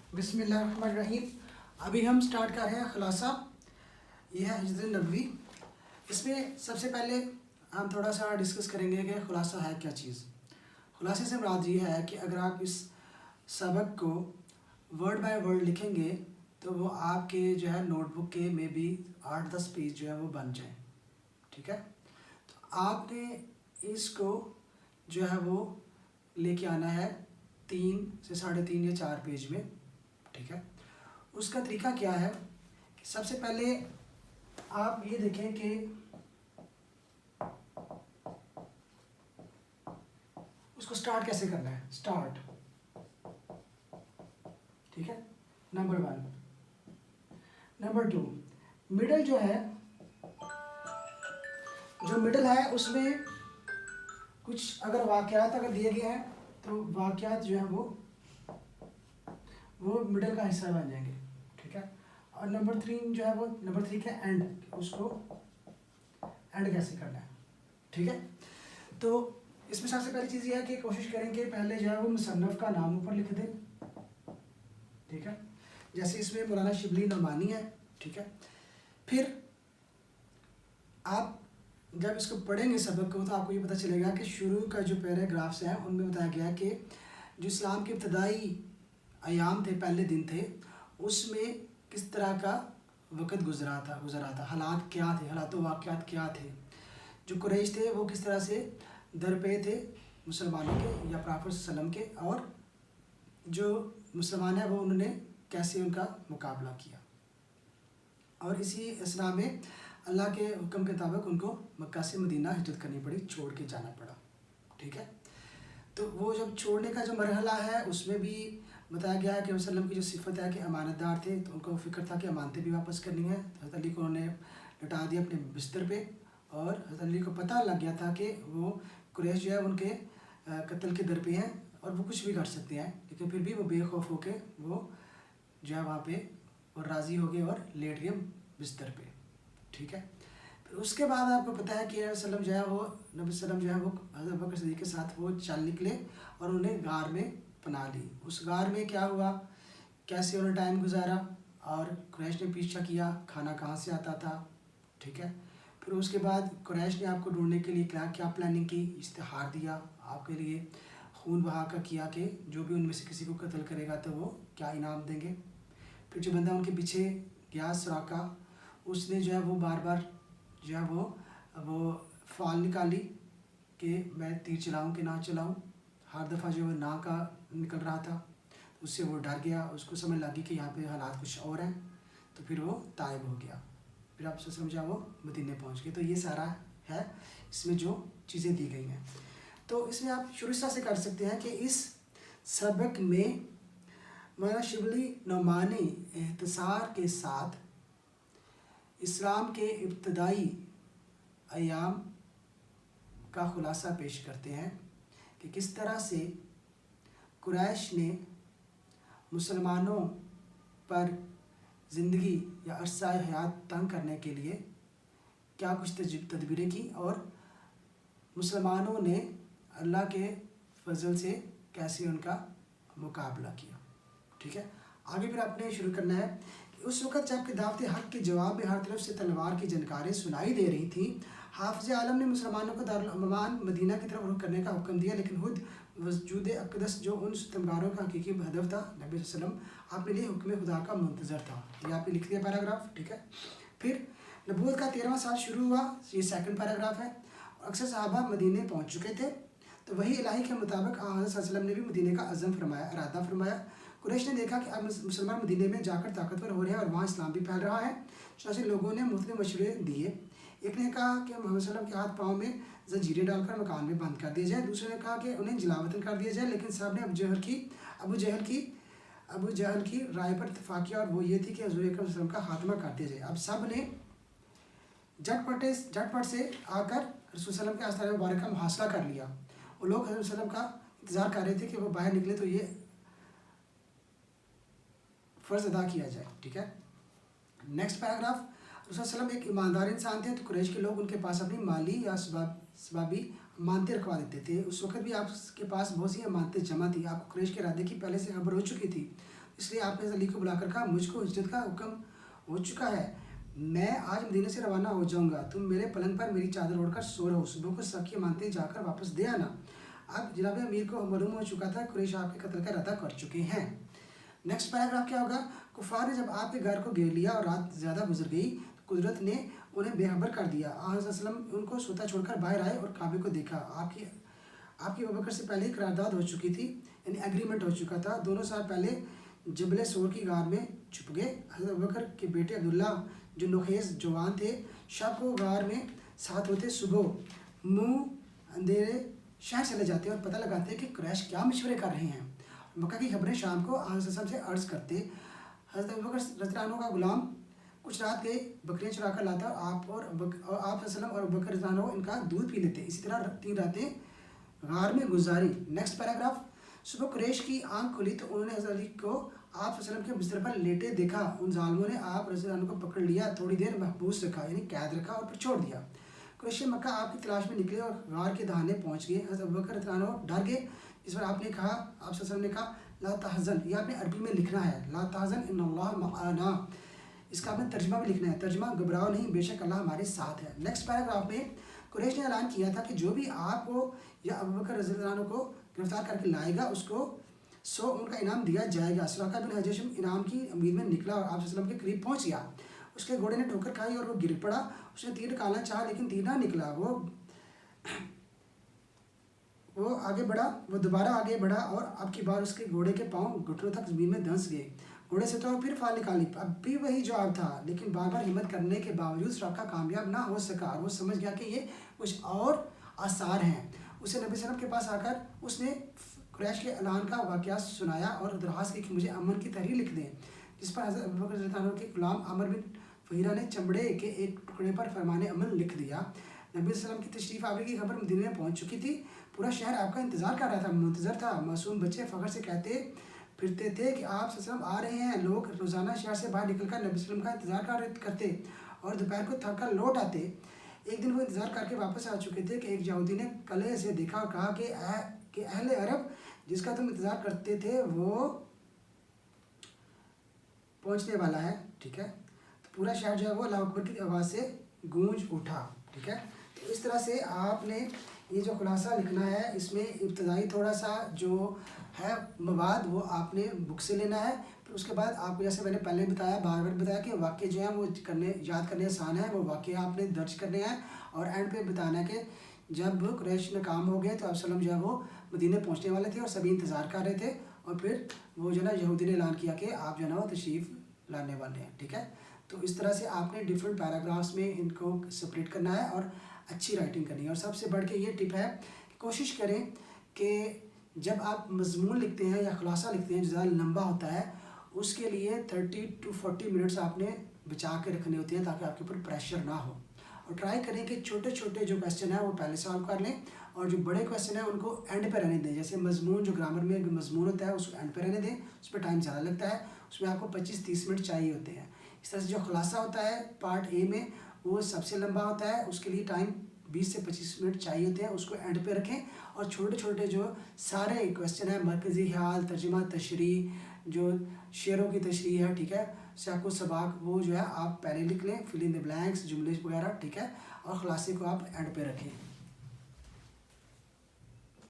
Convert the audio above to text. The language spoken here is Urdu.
بسم اللہ الرحمن الرحیم. ابھی ہم سٹارٹ کر رہے ہیں خلاصہ. یہ ہے حجت نبوی. اس میں سب سے پہلے ہم تھوڑا سا ڈسکس کریں گے کہ خلاصہ ہے کیا چیز. خلاصے سے مراد یہ ہے کہ اگر آپ اس سبق کو ورڈ بائی ورڈ لکھیں گے تو وہ آپ کے جو ہے نوٹ بک کے میں بھی 8-10 پیج جو ہے وہ بن جائیں. ٹھیک ہے. تو آپ نے اس کو جو ہے وہ لے کے آنا ہے 3 سے 3.5 یا 4 پیج میں. ٹھیک ہے. اس کا طریقہ کیا ہے کہ سب سے پہلے آپ یہ دیکھیں کہ اس کو سٹارٹ کیسے کرنا ہے. سٹارٹ. ٹھیک ہے. نمبر 1. نمبر 2, مڈل جو ہے اس میں کچھ اگر واقعات اگر دیے گئے ہیں تو واقعات جو ہیں وہ مڈل کا حصہ بن جائیں گے. ٹھیک ہے. اور نمبر 3 جو ہے وہ نمبر 3 کا اینڈ, اس کو اینڈ کیسے کرنا ہے. ٹھیک ہے. تو اس میں سب سے پہلی چیز یہ ہے کہ کوشش کریں کہ پہلے جو ہے وہ مصنف کا نام اوپر لکھ دیں. ٹھیک ہے. جیسے اس میں مولانا شبلی نعمانی ہے. ٹھیک ہے. پھر آپ جب اس کو پڑھیں گے سبق کو تو آپ کو یہ پتہ چلے گا کہ شروع کا جو پیراگرافس ہیں ان میں بتایا گیا کہ جو اسلام کے ابتدائی ایام تھے, پہلے دن تھے, اس میں کس طرح کا وقت گزرا تھا, حالات کیا تھے, حالات و واقعات کیا تھے, جو قریش تھے وہ کس طرح سے درپے تھے مسلمانوں کے یا پرافت صلی اللہ علیہ وسلم کے, اور جو مسلمان ہیں وہ انہوں نے کیسے ان کا مقابلہ کیا. اور اسی اثنا میں اللہ کے حکم کے مطابق ان کو مکہ سے مدینہ ہجرت کرنی پڑی, چھوڑ کے جانا پڑا. ٹھیک ہے. تو وہ جب چھوڑنے کا جو مرحلہ ہے اس میں بھی بتایا گیا ہے کہ وسلم کی جو صفت ہے کہ امانت دار تھے, تو ان کو فکر تھا کہ امانتیں بھی واپس کرنی ہیں. حضرت علی کو انہوں نے لٹا دیا اپنے بستر پہ, اور حضرت علی کو پتہ لگ گیا تھا کہ وہ قریش جو ہے ان کے قتل کے در پہ ہیں اور وہ کچھ بھی کر سکتے ہیں, لیکن پھر بھی وہ بے خوف ہو کے وہ جو ہے وہاں پہ اور راضی ہو گئے اور لیٹ گئے بستر پہ. ٹھیک ہے. پھر اس کے بعد آپ کو پتہ ہے کہ وسلم جو ہے وہ نبی وسلم جو ہے وہ حضرت بکر صدیق کے ساتھ وہ چل نکلے اور انہیں غار میں پناہ لی. اس غار میں کیا ہوا, کیسے انہوں نے ٹائم گزارا, اور قریش نے پیچھا کیا, کھانا کہاں سے آتا تھا. ٹھیک ہے. پھر اس کے بعد قریش نے آپ کو ڈھونڈنے کے لیے کیا پلاننگ کی, اشتہار دیا آپ کے لیے, خون بہا کا کیا کہ جو بھی ان میں سے کسی کو قتل کرے گا تو وہ کیا انعام دیں گے. پھر جو بندہ ان کے پیچھے گیا سراقہ, اس نے جو ہے وہ بار بار جو ہے وہ فال نکالی کہ میں تیر چلاؤں کہ نہ چلاؤں. ہر دفعہ جو ہے نہ کا نکل رہا تھا, اس سے وہ ڈر گیا, اس کو سمجھ لگی کہ یہاں پہ حالات کچھ اور ہیں, تو پھر وہ طائب ہو گیا. پھر آپ سے سمجھا وہ مدینے پہنچ گئے. تو یہ سارا ہے اس میں جو چیزیں دی گئی ہیں. تو اس میں آپ شروع سے کر سکتے ہیں کہ اس سبق میں مولانا شبلی نعمانی اختصار کے ساتھ اسلام کے ابتدائی ایام کا خلاصہ پیش کرتے ہیں کہ کس طرح سے قریش نے مسلمانوں پر زندگی یا عرصہ حیات تنگ کرنے کے لیے کیا کچھ تدبیریں کی, اور مسلمانوں نے اللہ کے فضل سے کیسے ان کا مقابلہ کیا. ٹھیک ہے. آگے پھر آپ نے شروع کرنا ہے کہ اس وقت جب کہ دعوت حق کے جواب میں ہر طرف سے تلوار کی جنکاریں سنائی دے رہی تھیں, حافظ عالم نے مسلمانوں کو دارالامن مدینہ کی طرف رخ کرنے کا حکم دیا, لیکن خود وجود اقدس جو ان ستمگاروں کا حقیقی ہدف تھا نبی صلی اللہ علیہ وسلم اپنے لیے حکم خدا کا منتظر تھا. یہ آپ نے لکھ دیا پیراگراف. ٹھیک ہے. پھر نبوت کا 13واں سال شروع ہوا, یہ سیکنڈ پیراگراف ہے. اکثر صحابہ مدینے پہنچ چکے تھے, تو وہی الہی کے مطابق حضرت صلی اللہ علیہ وسلم نے بھی مدینے کا عزم فرمایا, ارادہ فرمایا. قریش نے دیکھا کہ اب مسلمان مدینے میں جا کر طاقتور ہو رہے ہیں اور وہاں اسلام بھی پھیل رہا ہے. چنانچہ لوگوں نے مختلف مشورے دیے. ایک نے کہا کہ محمد صلی اللہ علیہ وسلم کے ہاتھ پاؤں میں زنجیریں ڈال کر مکان میں بند کر دیا جائے. دوسرے نے کہا کہ انہیں جلاوطن کر دیا جائے, لیکن صاحب نے ابو جہل کی رائے پر اتفاق کیا, اور وہ یہ تھی کہ حضور اکرم صلی اللہ علیہ وسلم کا خاتمہ کر دیا جائے. اب سب نے جھٹ پٹ سے آ کر رسول صلی اللہ علیہ وسلم کے آستانے مبارک کا محاصرہ کر لیا. وہ لوگ حضرت صلی اللہ علیہ وسلم کا انتظار کر رہے تھے کہ وہ باہر نکلے تو یہ فرض ادا کیا جائے. ٹھیک ہے. Next paragraph. رسول صلی اللہ علیہ وسلم ایک ایماندار انسان تھے, تو قریش کے لوگ ان کے پاس اپنی مالی یا سبابی امانتیں رکھوا دیتے تھے. اس وقت بھی آپ کے پاس بہت سی امانتیں جمع تھی. آپ کو قریش کے ارادے کی پہلے سے خبر ہو چکی تھی. اس لیے آپ نے علی کو بلا کر کہا مجھ کو ہجرت کا حکم ہو چکا ہے، میں آج مدینے سے روانہ ہو جاؤں گا، تم میرے پلنگ پر میری چادر اوڑھ کر سو رہو، صبح کو سب کی مانتے جا کر واپس دے آنا۔ اب جناب امیر کو معلوم ہو چکا تھا قریش آپ کے قتل کا ارادہ کر چکے ہیں۔ نیکسٹ پیراگراف کیا ہوگا؟ کفار نے جب آپ کے گھر کو گھیر لیا اور رات زیادہ گزر گئی تو قدرت نے انہیں بے خبر کر دیا۔ آن صلی اللہ علیہ وسلم ان کو سوتا چھوڑ کر باہر آئے اور کعبے کو دیکھا۔ آپ کی ابوبکر سے پہلے ہی قرارداد ہو چکی تھی، یعنی ایگریمنٹ ہو چکا تھا۔ دونوں سال پہلے جبل سور کی غار میں چھپ گئے۔ حضرت ابوبکر کے بیٹے عبداللہ جو نوخیز جوان تھے، شب کو غار میں ساتھ ہوتے، صبح منہ اندھیرے شہر چلے جاتے اور پتہ لگاتے کہ قریش کیا مشورے کر رہے ہیں۔ مکہ کی خبریں شام کو آن صلی اللہ علیہ وسلم سے عرض کرتے۔ حضرت ابوبکر رضی اللہ عنہ کا غلام کچھ رات گئے بکریاں چرا کر لاتا اور آپ صلی اللہ علیہ وسلم اور ابوبکر رضی اللہ عنہ ان کا دودھ پی لیتے۔ اسی طرح 3 راتیں غار میں گزاری۔ نیکسٹ پیراگراف، صبح قریش کی آنکھ کھلی تو انہوں نے حضرت علی کو آپ صلی اللہ علیہ وسلم کے بستر پر لیٹے دیکھا۔ ان ظالموں نے آپ رضی اللہ عنہ کو پکڑ لیا، تھوڑی دیر محبوس رکھا، یعنی قید رکھا اور پھر چھوڑ دیا۔ قریش مکہ آپ کی تلاش میں نکلے اور غار کے دہانے پہنچ گئے۔ حضرت ابوبکر رضی اللہ عنہ ڈر گئے، اس پر آپ نے کہا، آپ صلی اللہ علیہ وسلم نے کہا لا تحزن، یہ آپ نے عربی میں لکھنا ہے لا تحزن ان اللہ معنا، اس کا آپ نے ترجمہ بھی لکھنا ہے، ترجمہ گھبراؤ نہیں بے شک اللہ ہمارے ساتھ ہے۔ نیکسٹ پیراگراف میں قریش نے اعلان کیا تھا کہ جو بھی آپ کو یا ابوبکر رضی اللہ عنہ کو گرفتار کر کے لائے گا اس کو 100 اونٹ کا انعام دیا جائے گا۔ سراقہ بن حجشم انعام کی امید میں نکلا اور آپ صلی اللہ علیہ وسلم کے قریب پہنچ گیا۔ اس کے گھوڑے نے ٹھوکر کھائی اور وہ گر پڑا۔ اس نے تیر نکالنا چاہا لیکن تیر نہ نکلا۔ وہ آگے بڑھا، وہ دوبارہ آگے بڑھا اور اب کی بار اس کے گھوڑے کے پاؤں گھٹنوں تک زمین میں دھنس گئے۔ گھوڑے سے تو پھر فال نکالی، اب بھی وہی جواب تھا، لیکن بار بار ہمت کرنے کے باوجود سراقہ کامیاب نہ ہو سکا اور وہ سمجھ گیا کہ یہ کچھ اور آثار ہیں۔ اسے نبی صلی اللہ علیہ وسلم کے پاس آ کر اس نے قریش کے اعلان کا واقعہ سنایا اور درخواست کی کہ مجھے امن کی تحریر لکھ دیں، جس پر حضرت ابوبکر رضی اللہ عنہ کے غلام عامر بن فہیرہ نے چمڑے کے ایک ٹکڑے پر فرمان امن لکھ دیا۔ نبی صلی اللہ علیہ وسلم کی تشریف آوری کی خبر مدینے میں پہنچ چکی تھی، پورا شہر آپ کا انتظار کر رہا تھا، منتظر تھا۔ معصوم بچے فخر سے کہتے پھرتے تھے کہ آپ صلی اللہ علیہ وسلم آ رہے ہیں۔ لوگ روزانہ شہر سے باہر نکل کر نبی صلی اللہ علیہ وسلم کا انتظار کرتے اور دوپہر کو تھک کر لوٹ آتے۔ ایک دن وہ انتظار کر کے واپس آ چکے تھے کہ ایک یہودی نے قلعے سے دیکھا اور کہا کہ اہل عرب جس کا تم انتظار کرتے تھے وہ پہنچنے والا ہے، ٹھیک ہے۔ تو پورا شہر جو ہے وہ اللہ اکبر کی آواز سے گونج اٹھا، ٹھیک ہے۔ تو اس طرح سے آپ نے یہ جو خلاصہ لکھنا ہے، اس میں ابتدائی تھوڑا سا جو ہے مواد وہ آپ نے بک سے لینا ہے، پھر اس کے بعد آپ کو جیسے میں نے پہلے بتایا، بار بار بتایا کہ واقعے جو ہیں وہ یاد کرنے آسان ہیں، وہ واقعے آپ نے درج کرنے ہیں اور اینڈ پہ بتانا ہے کہ جب قریش ناکام ہو گئے تو آپ صلی اللہ علیہ وسلم جو ہے وہ مدینے پہنچنے والے تھے اور سبھی انتظار کر رہے تھے، اور پھر وہ جو ہے نا یہودی نے اعلان کیا کہ آپ جو ہے نا وہ تشریف لانے والے ہیں، ٹھیک ہے۔ تو اس طرح سے آپ نے ڈفرینٹ پیراگرافس میں ان کو سپریٹ کرنا ہے اور اچھی رائٹنگ کرنی ہے۔ اور سب سے بڑھ کے یہ ٹپ ہے کہ کوشش کریں کہ جب آپ مضمون لکھتے ہیں یا خلاصہ لکھتے ہیں جو زیادہ لمبا ہوتا ہے، اس کے لیے 30 to 40 منٹس آپ نے بچا کے رکھنے ہوتے ہیں تاکہ آپ کے اوپر پریشر نہ ہو۔ اور ٹرائی کریں کہ چھوٹے چھوٹے جو کویسچن ہیں وہ پہلے سالو کر لیں اور جو بڑے کویسچن ہیں ان کو اینڈ پہ رہنے دیں۔ جیسے مضمون جو گرامر میں مضمون ہوتا ہے اس کو اینڈ پہ رہنے دیں، اس پہ ٹائم زیادہ لگتا ہے، اس میں آپ کو 25-30 منٹ چاہیے ہوتے ہیں۔ اس طرح سے جو خلاصہ ہوتا ہے پارٹ اے میں وہ سب سے لمبا ہوتا ہے، اس کے لیے ٹائم 20 سے 25 منٹ چاہیے ہوتے ہیں، اس کو اینڈ پہ رکھیں۔ اور چھوٹے چھوٹے جو سارے کویسچن ہیں، مرکزی خیال، ترجمہ، تشریح، جو شعروں کی تشریح ہے، ٹھیک ہے، سیاق و سباق، وہ جو ہے آپ پہلے لکھ لیں، فل ان دی بلینکس، جملے وغیرہ، ٹھیک ہے، اور خلاصے کو آپ اینڈ پہ رکھیں۔